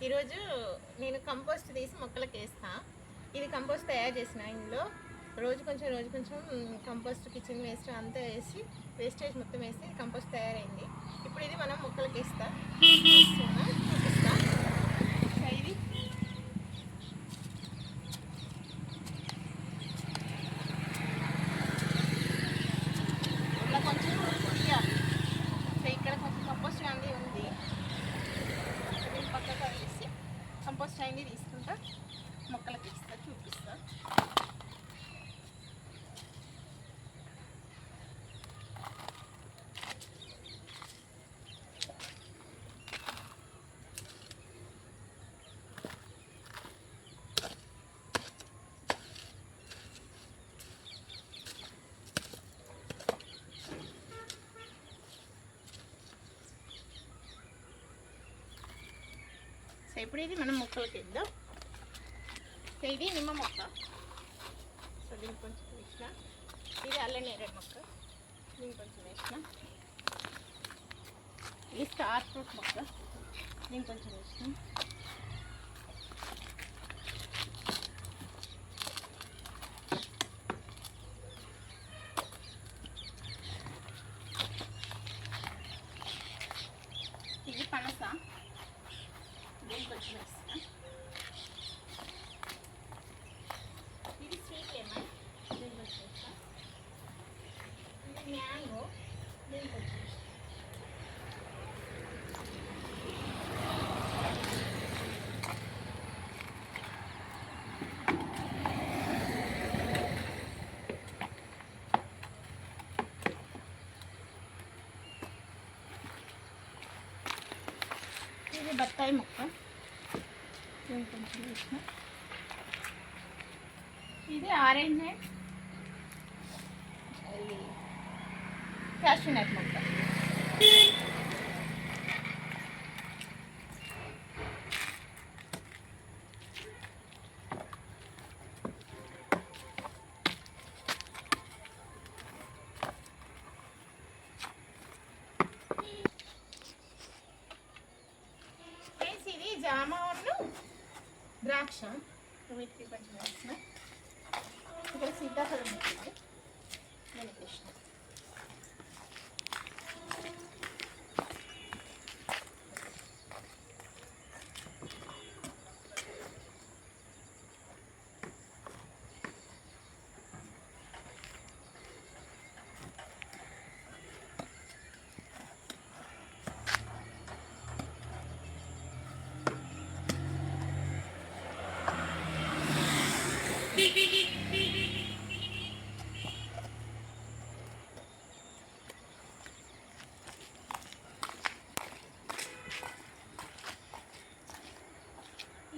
ఈరోజు నేను కంపోస్ట్ తీసి మొక్కలకి వేస్తా. ఇది కంపోస్ట్ తయారు చేసిన. ఇందులో రోజు కొంచెం కంపోస్ట్, కిచెన్ వేస్ట్ అంతా వేసి వేస్టేజ్ మొత్తం వేసి కంపోస్ట్ తయారైంది. ఇప్పుడు ఇది మనం మొక్కలకి వేస్తా. చూపిస్తా. ఇది ఇలా కొంచెం పొయ్యాలి. ఇక్కడ కొంచెం కంపోస్ట్ కానీ ఉంది, పక్కగా వేసి కంపోస్ట్ అయింది తీసుకుంటా, మొక్కలకి ఇస్తా, చూపిస్తా. ఇప్పుడు ఇది మనం మొక్కలకి ఇద్దాం. ఇది నిమ్మ మొక్క, సో దీనికి కొంచెం వేసిన. ఇది అల్లనేరేడు మొక్క, దీనికి కొంచెం వేసిన. ఇది స్టార్ ఫ్రూట్ మొక్క, దీనికి కొంచెం వేసిన. ఇది పనస, దీనికి కొంచెం వేసిన. ఇది స్వీట్ లెమన్, దీనికి కొంచెం వేసిన. ఇది మ్యాంగో, దీనికి కొంచెం వేసిన. ఇది బత్తాయి మొక్క, దీనికి కొంచెం వేసిన. ఇది ఆరెంజ్ అండ్ క్యాష్యూ నట్ మొక్క. ఇది జామ ద్రాక్ష, వీటికి కొంచెం వేసిన. ఇక్కడ సీతాఫలం ఉంటుంది, దీనికి వేసిన.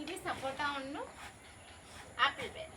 ఇది సపోటా ఉన్ను ఆపిల్ బేర్.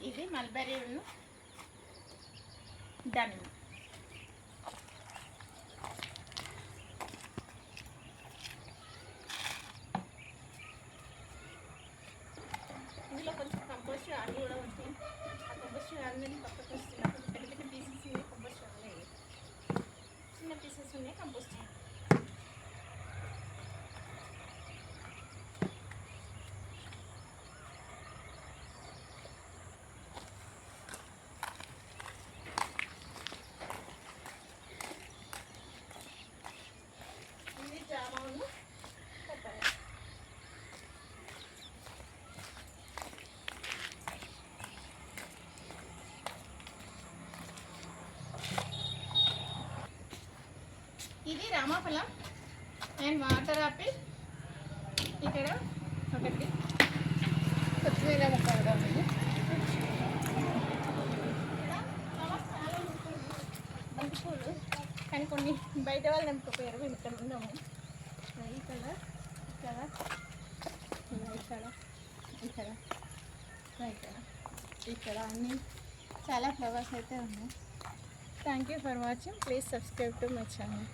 ఇది మల్బరీ ఉన్ను దానిమ్మ. ఇందులో కొంచెం కంపోస్ట్ అన్నీ కూడా ఉంటాయి. ఆ కంపోస్ట్ అన్నీ పక్కకు వస్తున్నాయి. కొంచెం పెద్ద పెద్ద పీసెస్ ఉన్నాయి, కంపోస్ట్ ఉన్నాయి. చిన్న పీసెస్ ఉన్నాయి, కంపోస్ట్. ఇది రామాఫలం అండ్ వాటర్ ఆపిల్. ఇక్కడ ఒకటి కొత్తిమీర మొక్క కూడా ఉంది. కానీ కొన్ని బయట వాళ్ళు నింపకపోయారు, మేము ఇక్కడ ఉన్నాము. ఇక్కడ ఇక్కడ ఇక్కడ ఇక్కడ ఇక్కడ ఇక్కడ అన్నీ చాలా ఫ్లవర్స్ అయితే ఉన్నాయి. Thank you for watching. Please subscribe to my channel.